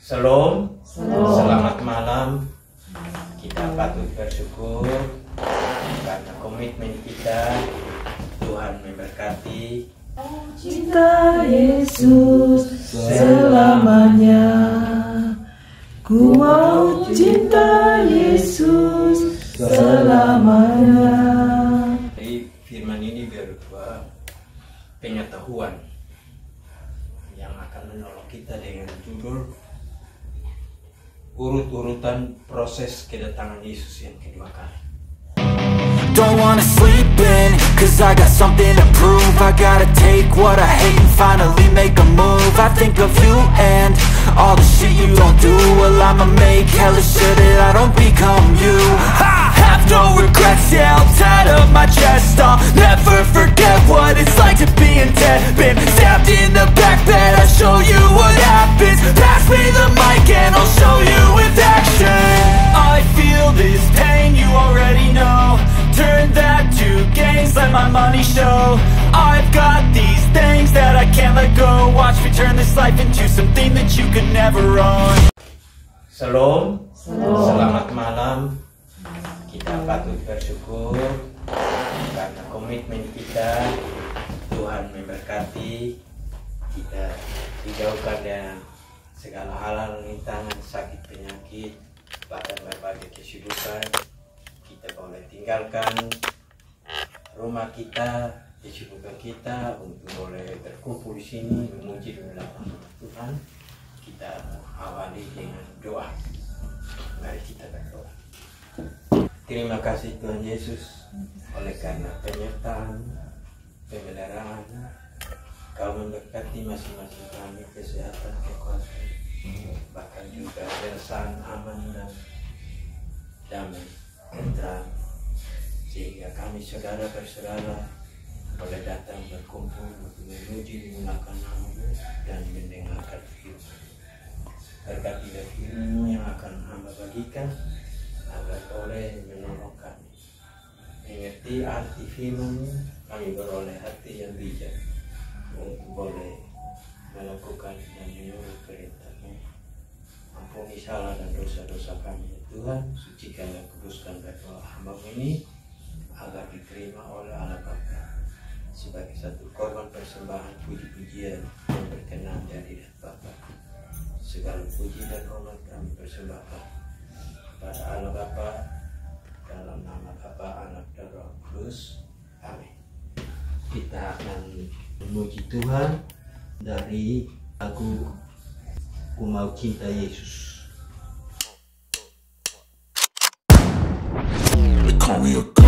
Shalom. Selamat malam. Kita patut bersyukur karena komitmen kita. Tuhan memberkati. Cinta Yesus selamanya. Ku mau cinta Yesus selamanya. Jadi firman ini berupa pengetahuan yang akan menolong kita dengan judul urut-urutan proses kedatangan Yesus yang kedua kali. Don't wanna sleep in, cause I got something to prove. I gotta take what I hate and finally make a move. I think of you and all the shit you don't do. Well, I'ma make hella sure that I don't become you. I have no regrets, yeah, I'll tie up my chest. I'll never forget what it's like to be in debt. Been stabbed in the back bed, I'll show you what happens. Pass me the mic and I'll show you with action. I feel this pain, you already know. Turn that to gains, let my money show. I've got these things that I can't let go. Watch me turn this life into something that you could never own. Shalom. Selamat malam. Kita patut bersyukur karena komitmen kita. Tuhan memberkati kita, dijauhkan dari segala hal rintangan, sakit, penyakit, bahkan berbagai kesibukan. Kita boleh tinggalkan rumah kita, kesibukan kita untuk boleh berkumpul di sini memuji dan melakukan Tuhan. Kita awali dengan doa. Mari kita berdoa. Terima kasih Tuhan Yesus oleh karena penyertaan, pemeliharaan. Kau memberkati masing-masing kami, kesehatan, kekuatan, bahkan juga keresahan, aman dan damai, tentram, sehingga kami saudara-saudara boleh datang berkumpul untuk memuji, menggunakan nama-Mu dan mendengarkan firman. Berkatilah firman-Mu yang akan hamba bagikan agar boleh menolong kami mengerti arti firman-Mu. Kami beroleh hati yang bijak untuk boleh melakukan dan menurut perintah-Mu. Ampuni salah dan dosa-dosa kami ya Tuhan. Sucikan dan kuduskan berdoa hamba ini agar diterima oleh Allah Bapa sebagai satu korban persembahan puji-pujian yang berkenan dari Bapa. Segala puji dan hormat kami persembahkan kepada Allah Bapa dalam nama Bapa, Anak dan Roh Kudus. Amin. Kita akan memuji Tuhan dari lagu Ku Mau Cinta Yesus. Call me a god.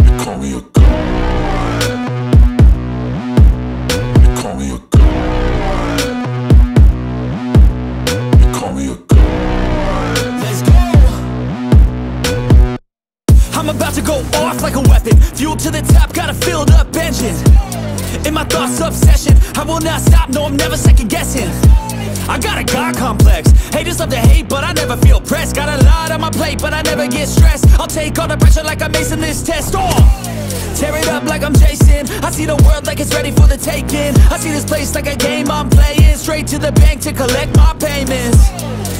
You call me a god. You call me a god. You call me a god. Let's go. I'm about to go off like a weapon. Fuel to the top, got a filled up engine. In my thoughts, obsession. I will not stop, no, I'm never second guessing. I got a God complex. Haters love to hate, but I never feel pressed. Got a lot on my plate, but I never get stressed. I'll take all the pressure like I'm acing this test. Oh, tear it up like I'm Jason. I see the world like it's ready for the taking. I see this place like a game I'm playing. Straight to the bank to collect my payments.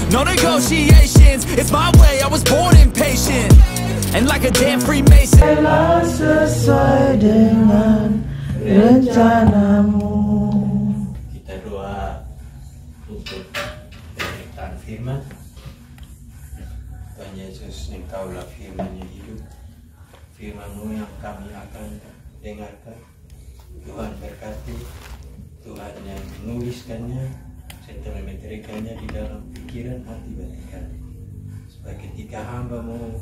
No negotiations, it's my way, I was born impatient. And like a damn Freemason. Telah sesuai dengan rencanamu. Kita doa untuk penyertaan firman. Tuhan Yesus, Engkaulah firman yang hidup, firman-Mu yang kami akan dengarkan. Tuhan berkati, Tuhan yang menuliskannya serta memeterikannya di dalam pikiran hati batin kami, supaya ketika hamba-Mu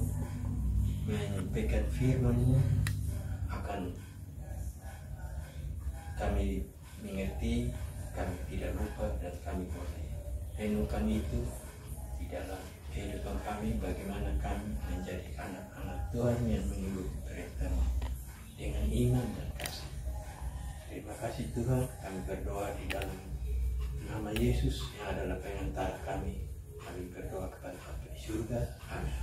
menyampaikan firman-Mu akan kami mengerti, kami tidak lupa, dan kami boleh renungkan itu di dalam kehidupan kami, bagaimana kami menjadi anak-anak Tuhan yang menurut perintah-Mu dengan iman dan kasih. Terima kasih Tuhan, kami berdoa di dalam nama Yesus yang adalah pengantara kami. Kami berdoa kepada Bapa di surga. Amin.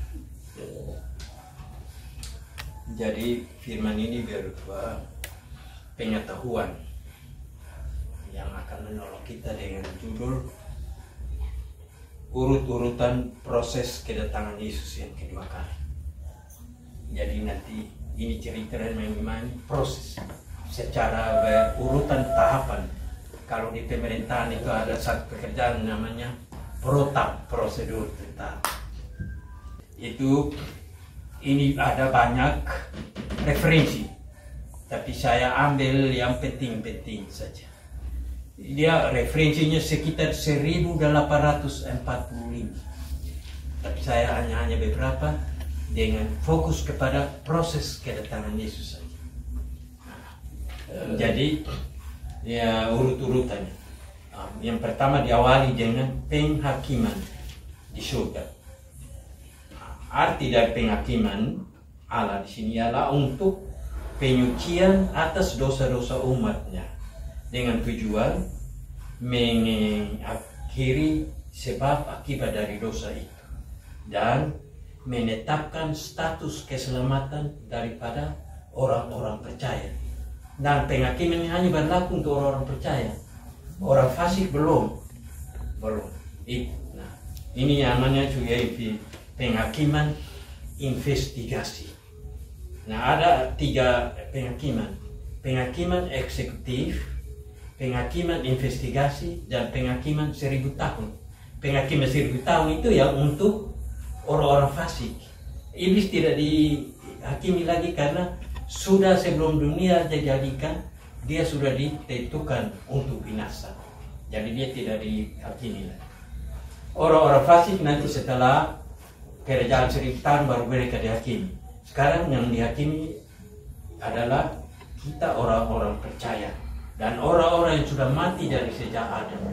Jadi firman ini berupa pengetahuan yang akan akan menolong kita dengan judul urut-urutan proses kedatangan Yesus yang kedua kali. Jadi nanti ini cerita mengenai proses secara berurutan tahapan. Kalau di pemerintahan itu ada satu pekerjaan namanya protap, prosedur tetap. Itu ini ada banyak referensi, tapi saya ambil yang penting-penting saja. Dia referensinya sekitar 1845, tapi saya hanya beberapa dengan fokus kepada proses kedatangan Yesus saja. Jadi ya urut-urutannya. Yang pertama diawali dengan penghakiman di surga. Arti dari penghakiman Allah di sini ialah untuk penyucian atas dosa-dosa umatnya dengan tujuan mengakhiri sebab akibat dari dosa itu dan menetapkan status keselamatan daripada orang-orang percaya. Dan penghakiman ini hanya berlaku untuk orang-orang percaya. Orang fasik belum. Nah, ini namanya juga penghakiman investigasi. Nah, ada 3 penghakiman. Penghakiman eksekutif, penghakiman investigasi, dan penghakiman 1000 tahun. Penghakiman 1000 tahun itu yang untuk orang-orang fasik. Iblis tidak dihakimi lagi karena sudah sebelum dunia dijadikan, dia sudah ditentukan untuk binasa. Jadi dia tidak dihakimi lagi. Orang-orang fasik nanti setelah kerajaan 1000 tahun baru mereka dihakimi. Sekarang yang dihakimi adalah kita orang-orang percaya dan orang-orang yang sudah mati dari sejak Adam.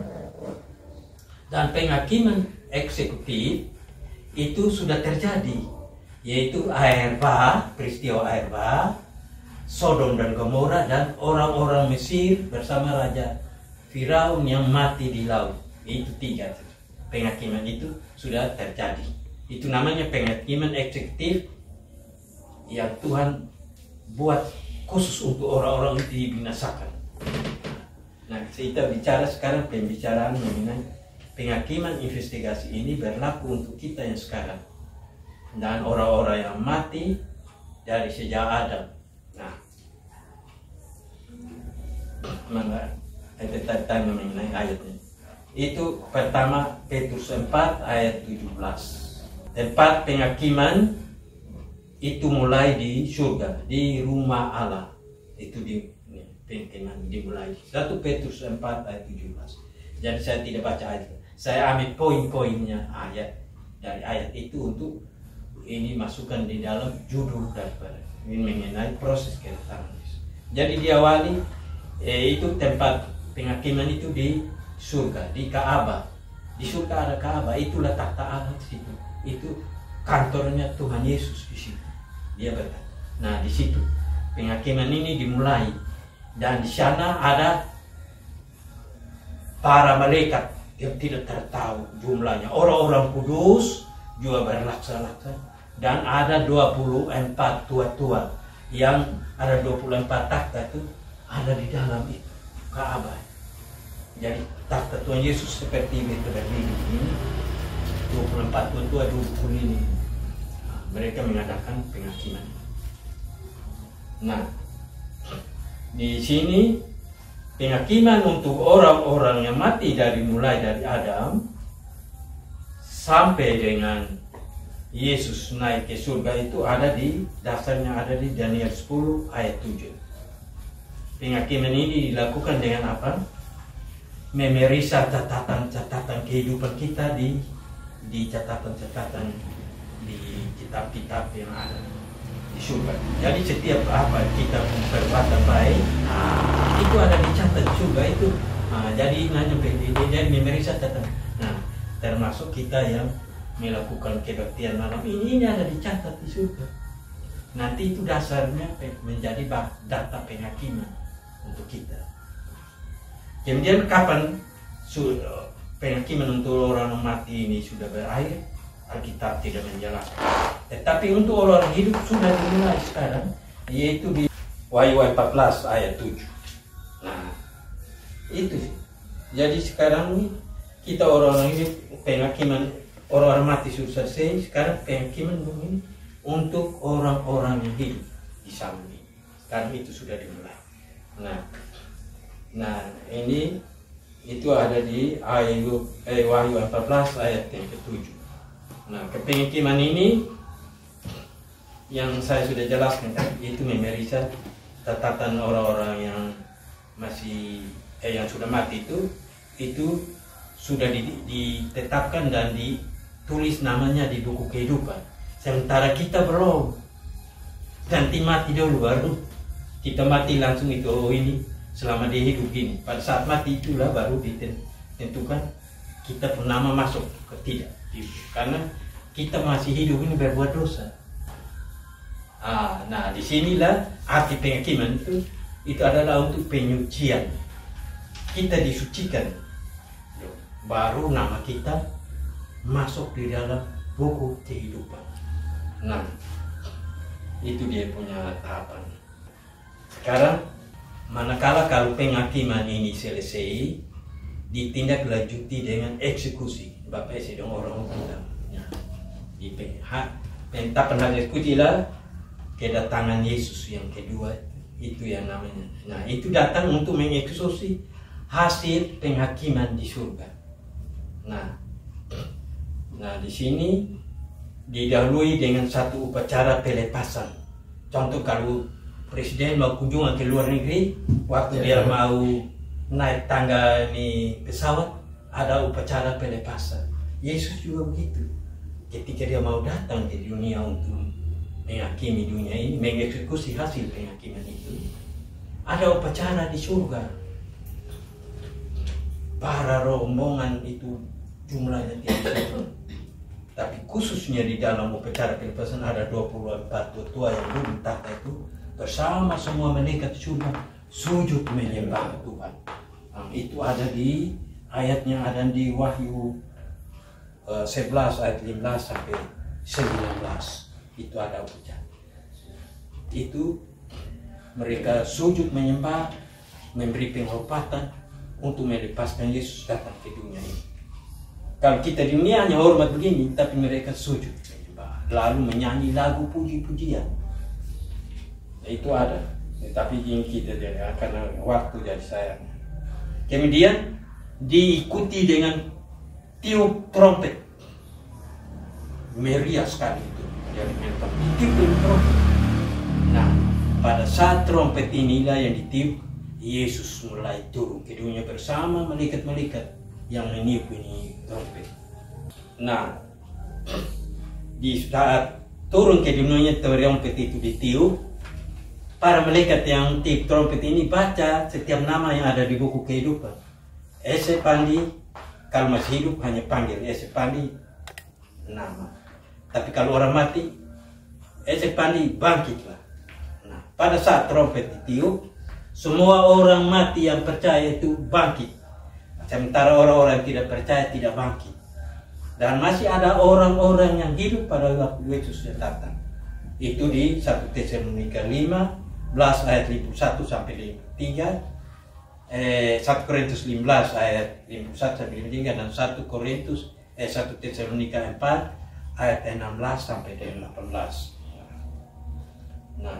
Dan penghakiman eksekutif itu sudah terjadi, yaitu air bah, peristiwa air bah, Sodom dan Gomora, dan orang-orang Mesir bersama Raja Firaun yang mati di laut. Itu 3 penghakiman itu sudah terjadi. Itu namanya penghakiman eksekutif yang Tuhan buat khusus untuk orang-orang itu dibinasakan. Nah, kita bicara sekarang pembicaraan mengenai penghakiman investigasi ini berlaku untuk kita yang sekarang dan orang-orang yang mati dari sejak Adam. Nah, kita tanya mengenai ayatnya. Itu pertama Petrus 4 ayat 17. Tempat penghakiman itu mulai di surga, di rumah Allah. Itu dimulai. 1 Petrus 4 ayat 17. Jadi saya tidak baca ayat. Saya ambil poin-poinnya ayat dari ayat itu untuk ini masukkan di dalam judul daripada ini mengenai proses kedatangan Yesus. Jadi diawali itu tempat penghakiman itu di surga, di Ka'bah. Di surga ada Ka'bah, itulah tahta Allah di situ. Itu kantornya Tuhan Yesus di situ. Dia berkata. Nah, di situ penghakiman ini dimulai dan di sana ada para malaikat yang tidak tertahu jumlahnya. Orang-orang kudus juga berlaksana dan ada 24 tua-tua yang ada 24 takhta itu ada di dalam itu Ka'bah. Jadi takhta Tuhan Yesus seperti itu berdiri ini. 24 tua-tua duduk ini. Mereka mengadakan penghakiman. Nah, di sini penghakiman untuk orang-orang yang mati mulai dari Adam sampai dengan Yesus naik ke surga itu ada di dasarnya ada di Daniel 10 ayat 7. Penghakiman ini dilakukan dengan apa? Memeriksa catatan-catatan kehidupan kita di catatan-catatan di kitab-kitab yang ada di surga. Jadi setiap apa kita perbuatan baik itu ada dicatat di surga itu. Jadi nanya jadi memeriksa catatan. Nah, termasuk kita yang melakukan kebaktian malam ini ada dicatat di surga. Nanti itu dasarnya menjadi data penghakiman untuk kita. Kemudian kapan penghakiman untuk orang mati ini sudah berakhir, Alkitab tidak menjelaskan. Tetapi untuk orang hidup sudah dimulai sekarang, yaitu di Wahyu 14 ayat 7. Nah, itu Jadi sekarang nih kita orang-orang ini penghakiman orang-orang mati sudah selesai. Sekarang penghakiman ini untuk orang-orang yang hidup di samping. Sekarang itu sudah dimulai. Nah ini itu ada di Wahyu 14 ayat yang ke-7. Nah, kepenghakiman ini yang saya sudah jelaskan itu memeriksa catatan orang-orang yang masih yang sudah mati itu sudah ditetapkan dan ditulis namanya di buku kehidupan. Sementara kita belum. Nanti mati dulu baru kita mati langsung itu ini selama dia hidup gini. Pada saat mati itulah baru ditentukan kita nama masuk ke tidak. Karena kita masih hidup ini berbuat dosa. Nah disinilah arti penghakiman itu adalah untuk penyucian. Kita disucikan, baru nama kita masuk di dalam buku kehidupan. Nah, itu dia punya tahapan. Sekarang, manakala kalau penghakiman ini selesai, ditindaklanjuti dengan eksekusi. Bapak sedang orang bilang, di pentapan eksekusi lah kedatangan Yesus yang kedua, itu yang namanya. Nah, itu datang untuk mengeksekusi hasil penghakiman di surga. Nah di sini didahului dengan satu upacara pelepasan. Contoh kalau presiden mau kunjungan ke luar negeri, waktu dia mau naik tangga ini pesawat, ada upacara pelepasan. Yesus juga begitu. Ketika dia mau datang ke dunia untuk menghakimi dunia ini, mengeksekusi hasil penghakiman itu, ada upacara di surga. Para rombongan itu jumlahnya tidak, tapi khususnya di dalam upacara pelepasan ada 24 tua yang duduk tahta itu bersama semua malaikat surga sujud menyembah Tuhan. Itu ada di ayatnya, ada di Wahyu 11 ayat 15 sampai 19. Itu ada upacara. Itu mereka sujud menyembah, memberi penghormatan untuk melepaskan Yesus datang ke dunia ini. Kalau kita di dunia hanya hormat begini, tapi mereka sujud menyembah, lalu menyanyi lagu puji-pujian. Itu ada, tapi ini kita tidak, karena waktu jadi sayang. Kemudian diikuti dengan tiup trompet, meriah sekali itu. Jadi tiup trompet. Nah, pada saat trompet inilah yang ditiup, Yesus mulai turun ke dunia bersama malaikat-malaikat yang meniup ini trompet. Nah, di saat turun ke dunia trompet itu ditiup, para malaikat yang tiup trompet ini baca setiap nama yang ada di buku kehidupan. Ese Pandi, kalau masih hidup hanya panggil Ese Pandi nama. Tapi kalau orang mati, Ese Pandi bangkitlah. Nah, pada saat trompet ditiup, semua orang mati yang percaya itu bangkit. Sementara orang-orang yang tidak percaya tidak bangkit. Dan masih ada orang-orang yang hidup pada waktu Yesus datang. Itu di 1 Tesalonika 15 ayat 51 sampai 53, 1 Korintus 15 ayat 51 sampai 53, dan 1 Tesalonika 4 ayat 16 sampai 18. Nah,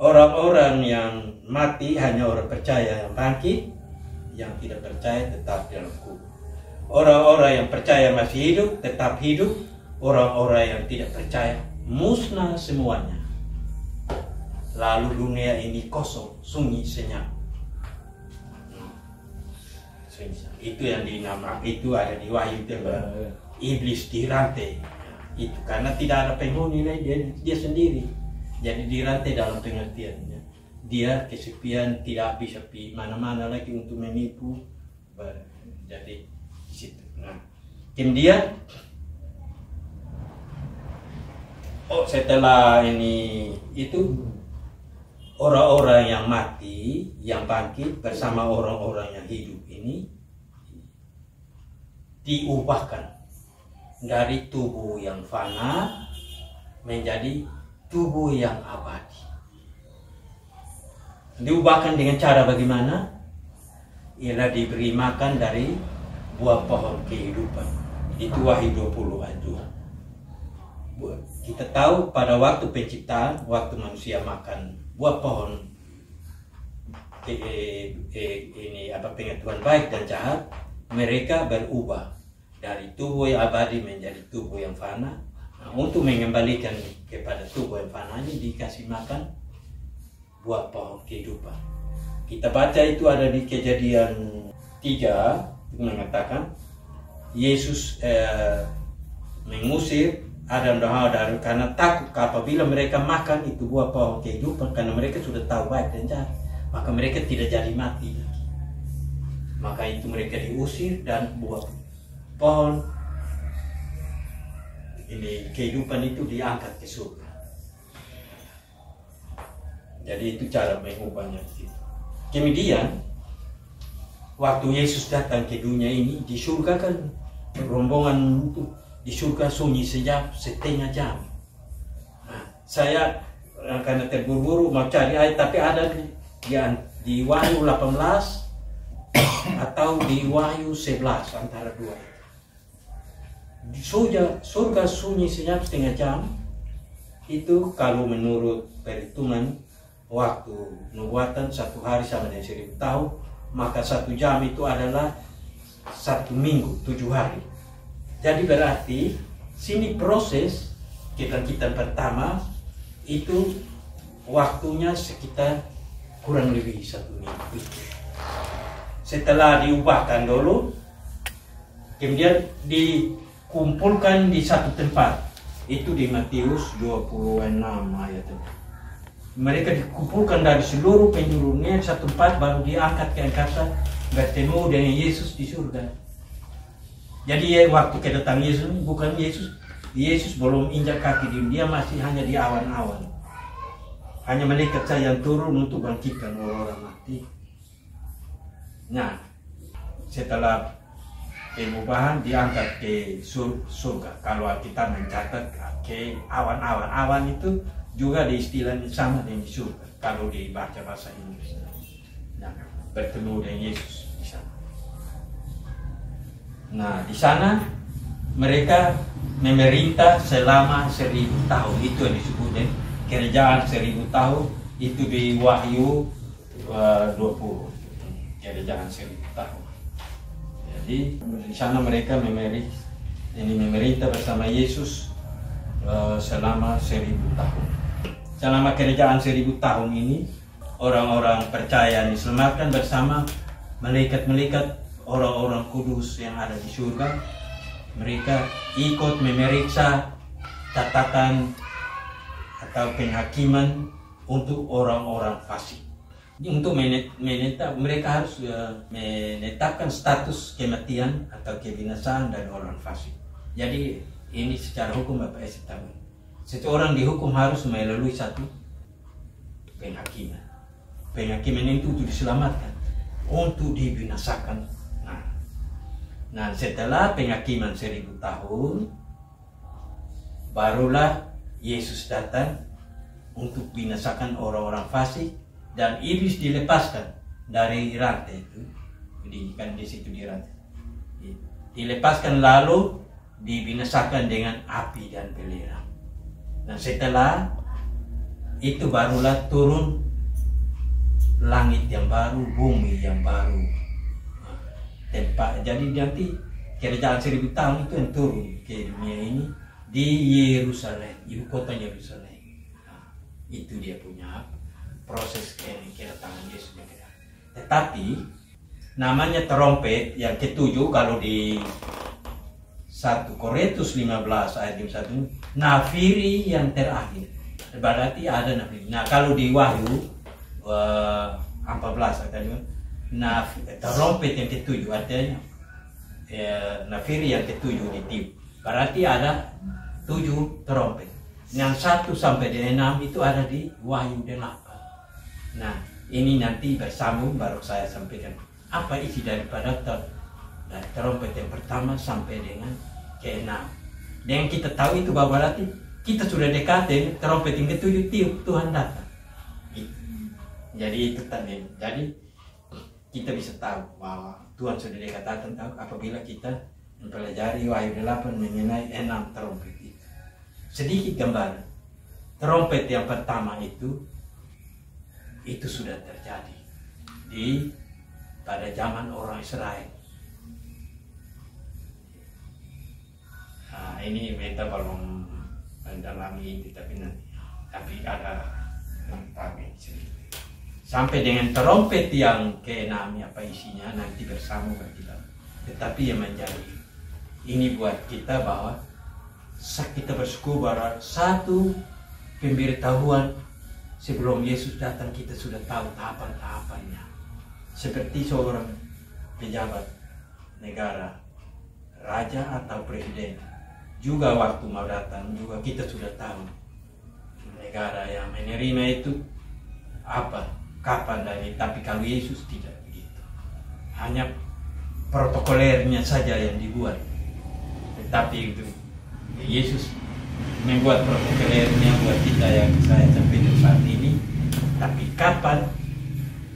orang-orang yang mati hanya orang percaya yang bangkit, yang tidak percaya tetap dalam kubur. Orang-orang yang percaya masih hidup, tetap hidup. Orang-orang yang tidak percaya musnah semuanya. Lalu dunia ini kosong, sunyi, senyap. Itu yang dinamakan, itu ada di Wahyu iblis dirantai. Itu karena tidak ada penghuni lagi, dia sendiri. Jadi dirantai dalam pengertiannya. Dia kesepian, tidak bisa pergi mana-mana lagi untuk menipu. Jadi di situ. Nah, kemudian setelah ini itu orang-orang yang mati, yang bangkit bersama orang-orang yang hidup ini diubahkan dari tubuh yang fana menjadi tubuh yang abadi. Diubahkan dengan cara bagaimana? ialah diberi makan dari buah pohon kehidupan. Itu Wahyu 20 ayat 2. Kita tahu pada waktu penciptaan, waktu manusia makan buah pohon pengetahuan baik dan jahat, mereka berubah dari tubuh yang abadi menjadi tubuh yang fana. Nah, untuk mengembalikan kepada tubuh yang fana ini dikasih makan buah pohon kehidupan. Kita baca itu ada di Kejadian 3 mengatakan Yesus mengusir Adam dan Hawa karena takut apabila mereka makan itu buah pohon kehidupan, karena mereka sudah tahu baik dan jahat, maka mereka tidak jadi mati lagi. Maka itu mereka diusir dan buah pohon ini kehidupan itu diangkat ke surga. Jadi itu cara mengubahnya. Kemudian waktu Yesus datang ke dunia ini, di surga kan rombongan itu di surga sunyi sejak setengah jam. Nah, saya karena terburu-buru mau cari ayat, tapi ada di Wahyu 18 atau di Wahyu 11 antara dua. Di surga sunyi sejak setengah jam itu kalau menurut perhitungan waktu nubuatan 1 hari sama dengan 1000 tahun, maka 1 jam itu adalah 1 minggu 7 hari. Jadi berarti sini proses kebangkitan pertama itu waktunya sekitar kurang lebih 1 minggu. Setelah diubahkan dulu, kemudian dikumpulkan di satu tempat, itu di Matius 26 ayat itu. Mereka dikumpulkan dari seluruh penjuru dunia satu tempat, baru diangkat ke angkasa bertemu dengan Yesus di surga. Jadi waktu kedatangan Yesus, bukan Yesus belum injak kaki di dunia, masih hanya di awan-awan. Hanya malaikat saja yang turun untuk bangkitkan orang mati. Nah, setelah pengubahan diangkat ke surga. Kalau kita mencatat ke awan-awan, awan itu juga di istilahnya sama dengan surga kalau dibaca bahasa Inggris. Nah, bertemu dengan Yesus di sana. Nah, di sana mereka memerintah selama 1000 tahun. Itu yang disebutnya kerajaan 1000 tahun. Itu di Wahyu 20. Kerajaan 1000 tahun. Jadi di sana mereka memerintah bersama Yesus selama 1000 tahun. Selama kerajaan 1000 tahun ini, orang-orang percaya diselamatkan bersama malaikat-malaikat, orang-orang kudus yang ada di surga. Mereka ikut memeriksa catatan atau penghakiman untuk orang-orang fasik. Untuk mereka harus menetapkan status kematian atau kebinasaan dari orang fasik. Jadi ini secara hukum Bapak Esi tahu. Seseorang dihukum harus melalui satu penghakiman. Penghakiman itu untuk diselamatkan, untuk dibinasakan. Nah, setelah penghakiman 1000 tahun, barulah Yesus datang untuk binasakan orang-orang fasik. Dan iblis dilepaskan dari rantai itu, kan di situ di rantai. Dilepaskan lalu dibinasakan dengan api dan belerang. Nah, setelah itu barulah turun langit yang baru, bumi yang baru. Jadi nanti kerajaan 1000 tahun itu yang turun ke dunia ini di Yerusalem, ibu kota Yerusalem. Nah, itu dia punya proses kedatangan Yesus. Tetapi namanya trompet yang ketujuh, kalau di 1 Korintus 15 ayat 1, nafiri yang terakhir. Berarti ada nafiri. Nah, kalau di Wahyu 14 katanya trompet yang ketujuh, artinya nafiri yang ketujuh ditiup. Berarti ada 7 trompet. Yang 1 sampai dengan 6 itu ada di Wahyu 8. Nah, ini nanti bersambung baru saya sampaikan apa isi daripada trompet yang pertama sampai dengan ke-6. Dengan kita tahu itu bahwa berarti kita sudah dekat dengan trompet yang ke-7 tiup, Tuhan datang. Jadi itu tadi. Jadi kita bisa tahu bahwa Tuhan sudah dikatakan tahu apabila kita mempelajari Wahyu 8 mengenai 6 trompet itu. Sedikit gambaran. Trompet yang pertama itu sudah terjadi pada zaman orang Israel. Nah, ini beta belum mendalami itu, tapi ada tentang sedikit. Sampai dengan trompet yang ke-6 apa isinya nanti bersama kita. Tetapi yang menjadi ini buat kita bahwa kita bersyukur bahwa satu pemberitahuan sebelum Yesus datang kita sudah tahu tahapan-tahapannya. Seperti seorang pejabat negara, raja atau presiden. Juga waktu mau datang juga kita sudah tahu negara yang menerima itu apa, kapan dan ini. Tapi kalau Yesus tidak begitu. Hanya protokolernya saja yang dibuat. Tetapi itu Yesus membuat protokolernya buat kita yang saya sampai saat ini. Tapi kapan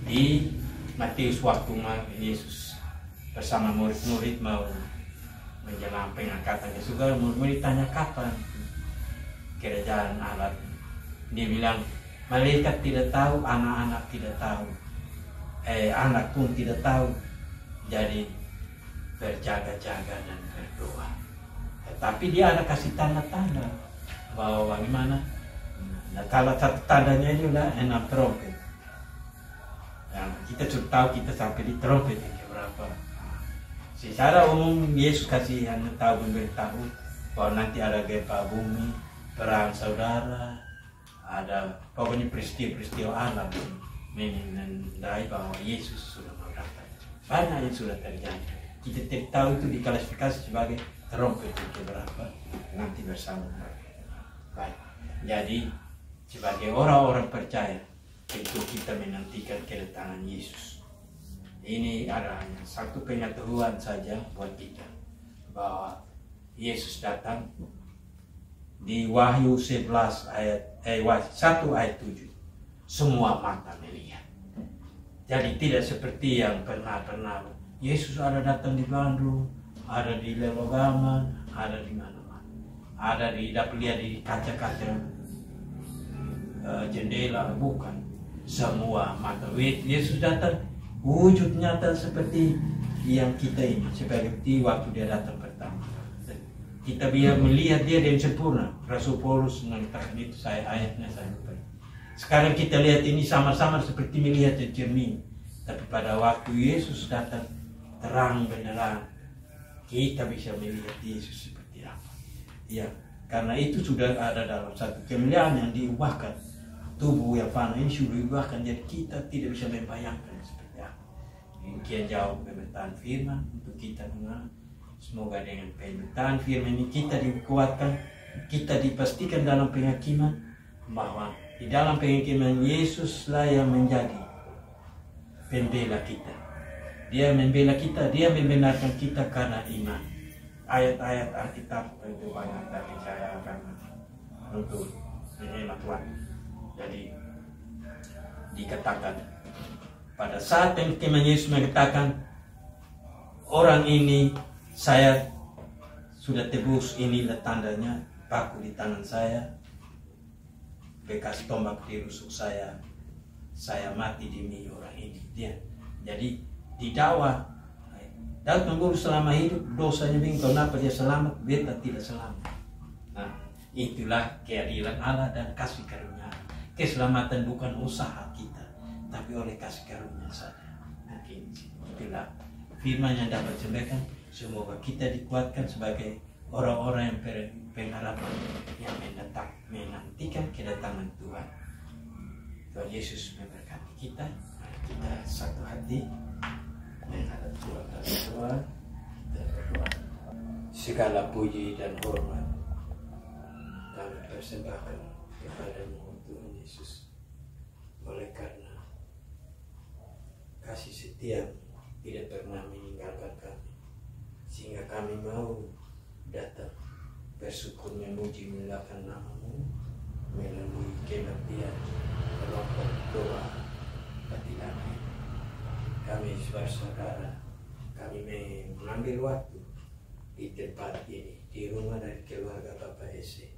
di Matius waktu Yesus bersama murid-murid mau menjelang pengangkatannya, juga murid-murid tanya kapan kerajaan Allah. Dia bilang malaikat tidak tahu, anak-anak tidak tahu, anak pun tidak tahu. Jadi berjaga-jaga dan berdoa. Tetapi dia ada kasih tanda-tanda bahwa bagaimana. Nah, kalau satu tandanya adalah 6 trompet. Nah, kita sudah tahu kita sampai di trompet yang berapa. Secara umum Yesus kasih hanya tahu memberitahu bahwa nanti ada gempa bumi, perang saudara, ada pokoknya peristiwa-peristiwa alam menandai bahwa Yesus sudah mau datang. Banyak yang sudah terjadi. Kita tidak tahu itu diklasifikasi sebagai trompet yang keberapa nanti bersama. Baik. Jadi sebagai orang-orang percaya itu kita menantikan kedatangan Yesus. Ini adalah hanya satu pengetahuan saja buat kita bahwa Yesus datang di Wahyu 11 ayat 1 ayat 7. Semua mata melihat. Jadi tidak seperti yang pernah Yesus ada datang di Bandung, ada di Lelogaman, ada di mana-mana. Ada dapat lihat di kaca-kaca jendela, bukan. Semua mata. Yesus datang wujud nyata seperti yang kita ini, seperti waktu dia datang pertama. Kita bisa melihat dia dengan sempurna. Rasul Paulus mengatakan itu, ayatnya saya lupa. Sekarang kita lihat ini sama-sama seperti melihat cermin. Tapi pada waktu Yesus datang terang benderang, kita bisa melihat Yesus seperti apa. Ya, karena itu sudah ada dalam satu kemuliaan yang diubahkan. Tubuh yang fana ini sudah diubahkan, jadi kita tidak bisa membayangkan seperti apa. Demikian jauh pemerintahan firman untuk kita mengenal. Semoga dengan pemerintahan firman ini kita dikuatkan, kita dipastikan dalam penghakiman bahwa di dalam penghakiman Yesuslah yang menjadi pembela kita. Dia membela kita, dia membenarkan kita karena iman. Ayat-ayat Alkitab itu banyak, tapi saya akan untuk menyemak waktu. Jadi dikatakan pada saat penghakiman Yesus mengatakan orang ini saya sudah tebus, inilah tandanya, paku di tangan saya, bekas tombak di rusuk saya mati demi orang ini. Dia jadi didakwa Daud membunuh selama hidup, dosanya bingung kenapa dia selamat, beta tidak selamat. Nah, itulah keadilan Allah dan kasih karunia. Keselamatan bukan usaha kita, tapi oleh kasih karunia saja. Mungkin itulah firman yang dapat disampaikan. Semoga kita dikuatkan sebagai orang-orang yang pengharapan yang menantikan kedatangan Tuhan. Tuhan Yesus memberkati kita. Kita satu hati menghadap Tuhan. Kita berdoa. Segala puji dan hormat kami persembahkan kepada-Mu Tuhan Yesus, oleh karena kasih setia tidak pernah meninggalkan kami, sehingga kami mau datang bersyukur memuji memuliakan nama-Mu melalui kebaktian, kelompok doa hati damai. Kami saudara, kami mengambil waktu di tempat ini, di rumah dari keluarga Bapak Ese,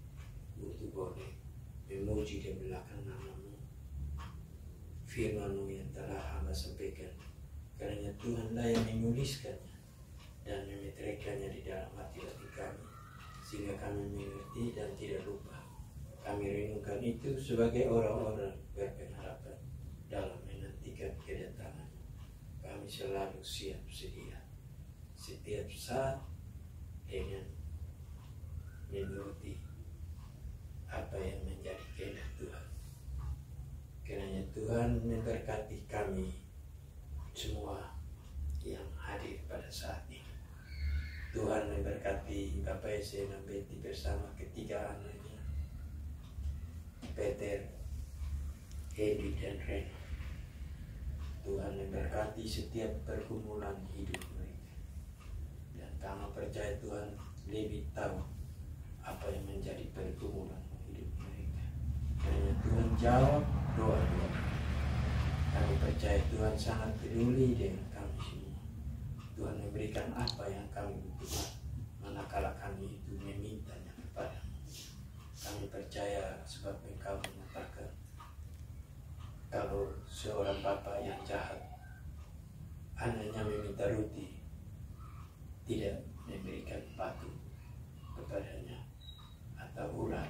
untuk boleh memuji dan belakang nama-Mu, firman-Mu yang telah hamba sampaikan. Karena Tuhanlah yang menuliskannya dan memeteraikannya di dalam hati-hati kami, sehingga kami mengerti dan tidak lupa. Kami renungkan itu sebagai orang-orang berpengharapan dalam menantikan kedatangan. Kami selalu siap sedia setiap saat dengan menuruti apa yang menjadi kehendak Tuhan. Kiranya Tuhan memberkati kami semua yang hadir pada saat ini. Tuhan memberkati Bapak Ese dan Betty bersama ketiga anaknya, Peter, Edi, dan Reno. Tuhan memberkati setiap pergumulan hidup mereka. Dan kami percaya Tuhan lebih tahu apa yang menjadi pergumulan hidup mereka. Karena Tuhan jawab doa-doa. Kami percaya Tuhan sangat peduli dengan kami semua. Tuhan memberikan apa yang kami butuhkan, manakala kami itu memintanya kepada-Mu. Kami percaya sebab Engkau mengatakan, kalau seorang bapa yang jahat, anaknya meminta roti, tidak memberikan batu kepadanya atau ular.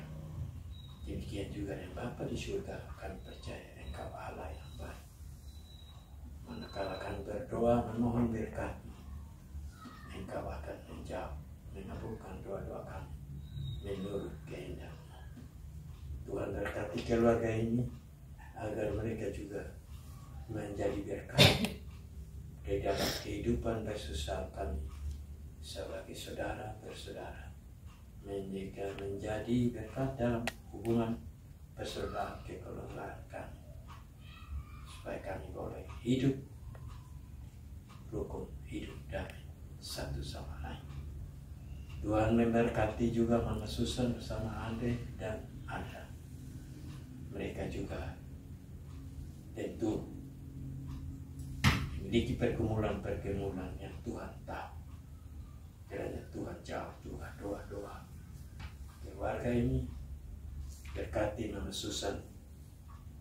Demikian juga dengan Bapa di surga, kami percaya Engkau Allah yang baik. Manakala kami berdoa memohon berkat-Mu, Engkau akan menjawab, mengabulkan doa-doa kami menurut kehendak-Mu. Tuhan berkati keluarga ini agar mereka juga menjadi berkat di dalam kehidupan bersosial kami sebagai saudara bersaudara. Mereka menjadi berkat dalam hubungan persaudaraan kekeluargaan kami, supaya kami boleh hidup rukun, hidup damai satu sama lain. Tuhan memberkati juga Mama Susan bersama Andre dan Anda. Mereka juga tentu memiliki pergumulan-pergumulan yang Tuhan tahu. Kiranya Tuhan jawab doa-doa keluarga ini. Berkati Mama Susan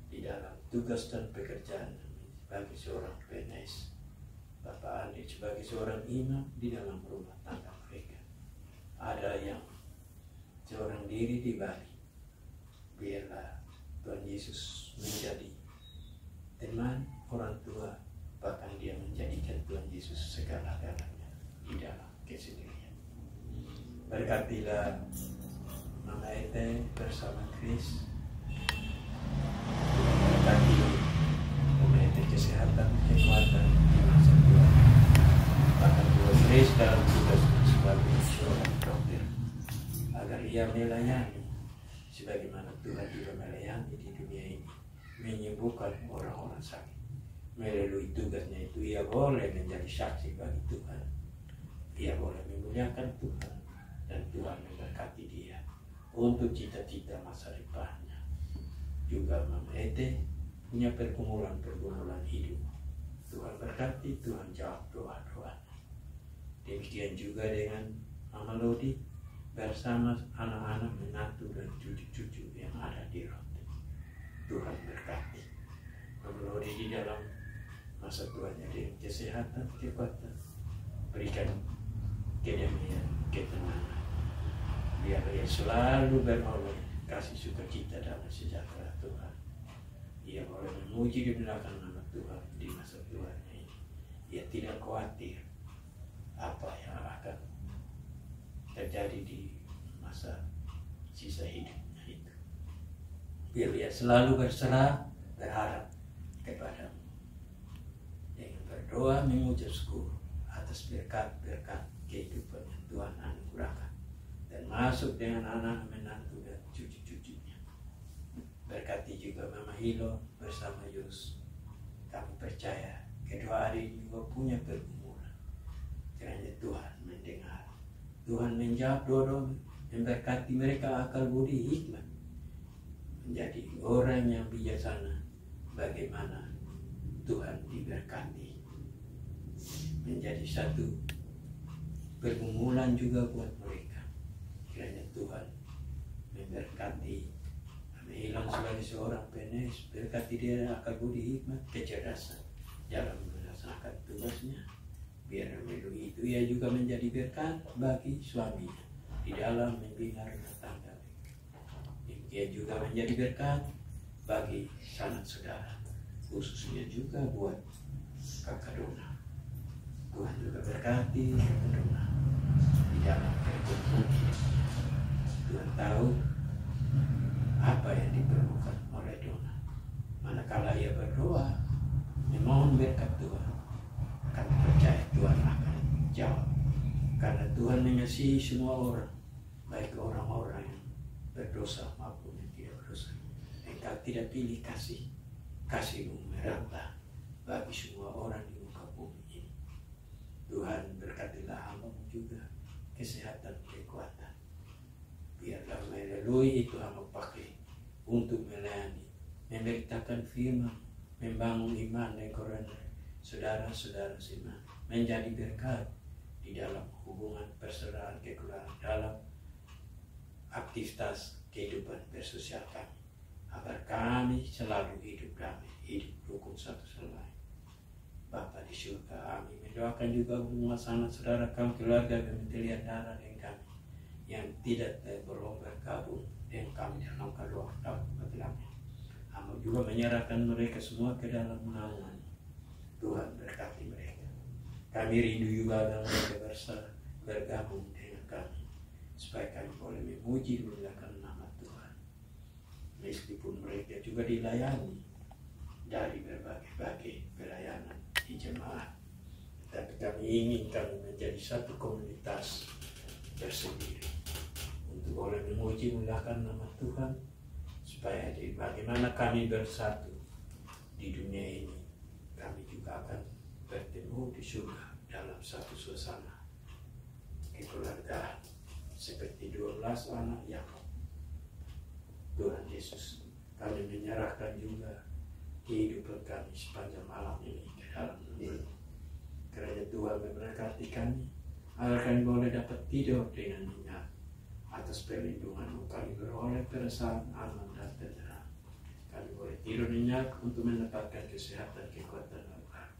di dalam tugas dan pekerjaan sebagai seorang PNS, Bapak Andi sebagai seorang imam di dalam rumah tangga mereka. Ada yang seorang diri di Bali. Biarlah Tuhan Yesus menjadi teman orang tua, bahkan dia menjadikan Tuhan Yesus segala-galanya di dalam kesendirian. Berkatilah Mama Ete bersama Chris. Berkati Mama Ete kesehatan, kekuatan di masa tua. Bahkan Tuhan Chris dalam tugas sebagai seorang dokter, agar ia melayani sebagaimana Tuhan juga melayani di dunia ini, menyembuhkan orang-orang sakit. Melalui tugasnya itu ia boleh menjadi saksi bagi Tuhan. Ia boleh memuliakan Tuhan, dan Tuhan memberkati dia untuk cita-cita masa depannya. Juga Mama Ete punya pergumulan-pergumulan hidup. Tuhan berkati, Tuhan jawab doa-doanya. Demikian juga dengan Mama Lodi bersama anak-anak, menantu dan cucu-cucu yang ada di Rote. Tuhan berkati Mama Lodi di dalam masa tuanya dengan kesehatan, kekuatan. Berikan kedamaian, ketenangan. Biar ia selalu beroleh kasih sukacita dan sejahtera Tuhan. Ia boleh memuji di belakang nama Tuhan di masa tuanya ini. Ia tidak khawatir apa yang akan terjadi di masa sisa hidupnya itu. Biar ia selalu berserah, berharap kepada-Mu. Dengan berdoa mengucap syukur atas berkat-berkat kehidupan yang Tuhan anugerahkan, dan masuk dengan anak, menantu dan cucu-cucunya. Berkati juga Mama Hilo bersama Yus. Kami percaya kedua hari ini juga punya pergumulan. Kiranya Tuhan mendengar, Tuhan menjawab doa, memberkati mereka akal budi hikmat, menjadi orang yang bijaksana. Bagaimana Tuhan diberkati menjadi satu pergumulan juga buat mereka. Kiranya Tuhan memberkati, hilang sebagai seorang PNS, berkati dia akal budi hikmat kecerdasan dalam melaksanakan tugasnya. Biar melalui itu ia juga menjadi berkat bagi suaminya di dalam membina rumah tangga. Ia juga menjadi berkat bagi sanak saudara, khususnya juga buat kakak Dona. Tuhan juga berkati Dona di dalam kehidupan. Tuhan tahu apa yang diperlukan oleh Dona. Manakala ia berdoa memohon berkat Tuhan, kami percaya Tuhan akan jawab. Karena Tuhan mengasihi semua orang, baik orang-orang yang berdosa maupun yang tidak berdosa. Engkau tidak pilih kasih-Mu merata bagi semua orang di muka bumi ini. Tuhan berkatilah hamba-Mu juga kesehatan, kekuatan. Biarlah melalui itu hamba pakai untuk melayani, memberitakan firman, membangun iman dan korban saudara-saudara seiman, menjadi berkat di dalam hubungan persaudaraan kekeluargaan, dalam aktivitas kehidupan bersosial kami, agar kami selalu hidup damai, hidup rukun satu sama lain. Bapa di surga, kami mendoakan juga hubungan sanak saudara kami, keluarga dan mentelian darah dengan kami yang tidak berlomba bergabung dengan kami dalam kedua tahun kelamnya. Kami juga menyerahkan mereka semua ke dalam naungan Tuhan, berkati mereka. Kami rindu juga agar mereka bergabung dengan kami, supaya kami boleh memuji memuliakan nama Tuhan. Meskipun mereka juga dilayani dari berbagai pelayanan di jemaat, tapi kami ingin kami menjadi satu komunitas tersendiri untuk boleh memuji memuliakan nama Tuhan, supaya bagaimana kami bersatu di dunia ini, kami juga akan bertemu di surga dalam satu suasana kekeluargaan seperti 12 anak Yakub. Tuhan Yesus, kami menyerahkan juga kehidupan kami sepanjang malam ini ke dalam nama-Mu. Kiranya Tuhan memberkati kami agar kami boleh dapat tidur dengan nyenyak. Atas perlindungan-Mu kami beroleh perasaan aman dan tenteram. Kami boleh tidur nyenyak untuk mendapatkan kesehatan, kekuatan dan baru.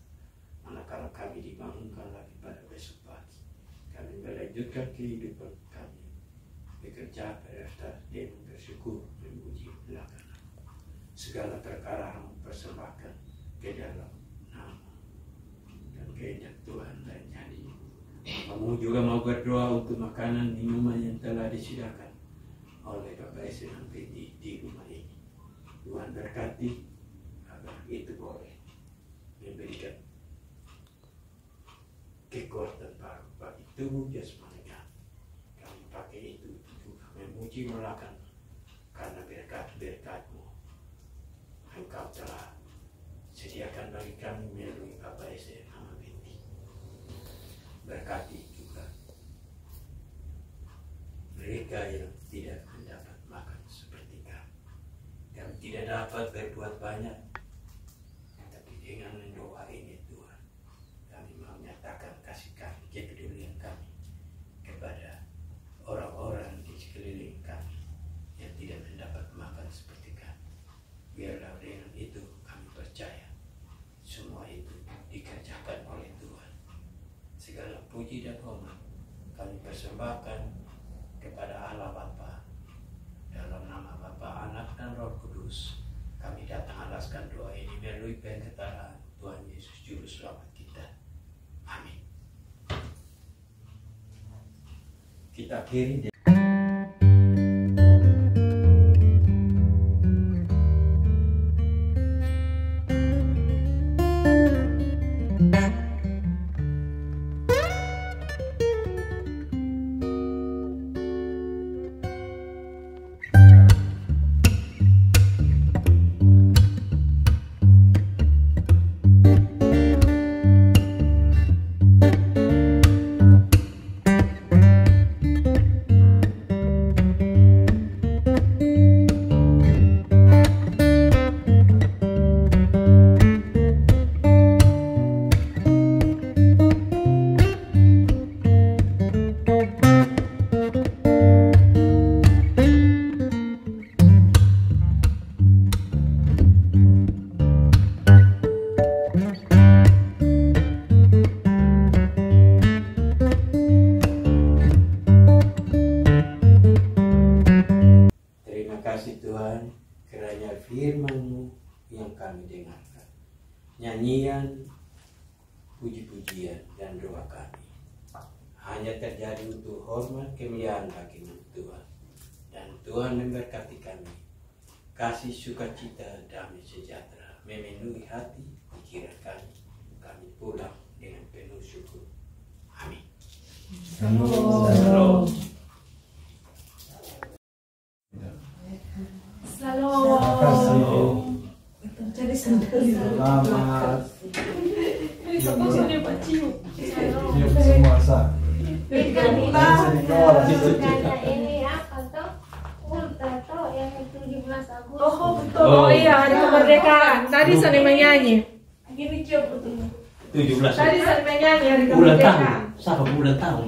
Manakala kami dibangunkan lagi pada besok pagi, kami melanjutkan kehidupan kami, bekerja pada dengan bersyukur, memuji, memuliakan segala perkara yang mempersembahkan ke dalam nama dan kehendak Tuhan. Dan jadi kamu juga mau berdoa untuk makanan minuman yang telah disediakan oleh Bapak SNMP di rumah ini. Tuhan berkati agar itu boleh memberikan kekuatan baru bagi tubuh jasmani kami. Kami pakai itu juga memuji memuliakan, karena berkat-berkat-Mu Engkau telah sediakan bagi kami melalui Bapak SNMP. Berkati juga mereka yang tidak mendapat makan seperti kami. Kami tidak dapat berbuat banyak, tapi dengan mendoa ini Tuhan, kami mau menyatakan kasih kami, kepedulian kami kepada orang-orang di sekeliling kami yang tidak mendapat makan seperti kami. Biarlah dengan itu kami percaya semua itu dikerjakan oleh Tuhan. Segala puji dan hormat kami persembahkan kepada Allah Bapa, dalam nama Bapa, Anak dan Roh Kudus. Kami datang alaskan doa ini melalui pengetahuan Tuhan Yesus Juru Selamat kita. Amin. Kita akhiri yang kami dengarkan. Nyanyian, puji-pujian, dan doa kami hanya terjadi untuk hormat kemuliaan bagimu Tuhan. Dan Tuhan memberkati kami. Kasih sukacita, damai sejahtera memenuhi hati, pikiran kami. Kami pulang dengan penuh syukur. Amin. Shalom. Salam. Jadi sendiri. Selamat. Ini Pak Ciu. Cium semua sah. Ini apa toh? Ulta toh yang 17 Agustus. Oh betul. Oh iya, hari kemerdekaan. Tadi saya menyanyi. Gini cium betul. 17. Tadi saya menyanyi hari Ulang tahun. kemerdekaan. Siapa ulang tahun?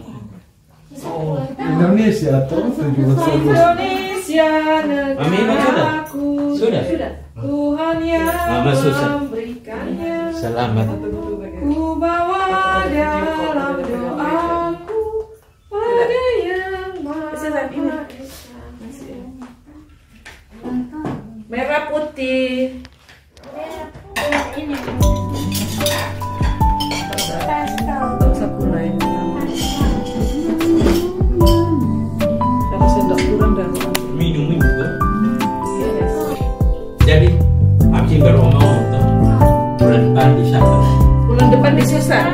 Indonesia tuh 17 Indonesia Mami, negaraku. Sudah? Tuhan yang Mama susah. memberikannya. Selamat. Ku bawa dalam doaku pada yang Maha Esa. Merah putih. Ini. Sakunai. Dapat sendok kurang dan Minum juga. Jadi, abis baru ngomong tuh bulan depan di sana. bulan depan di Susan.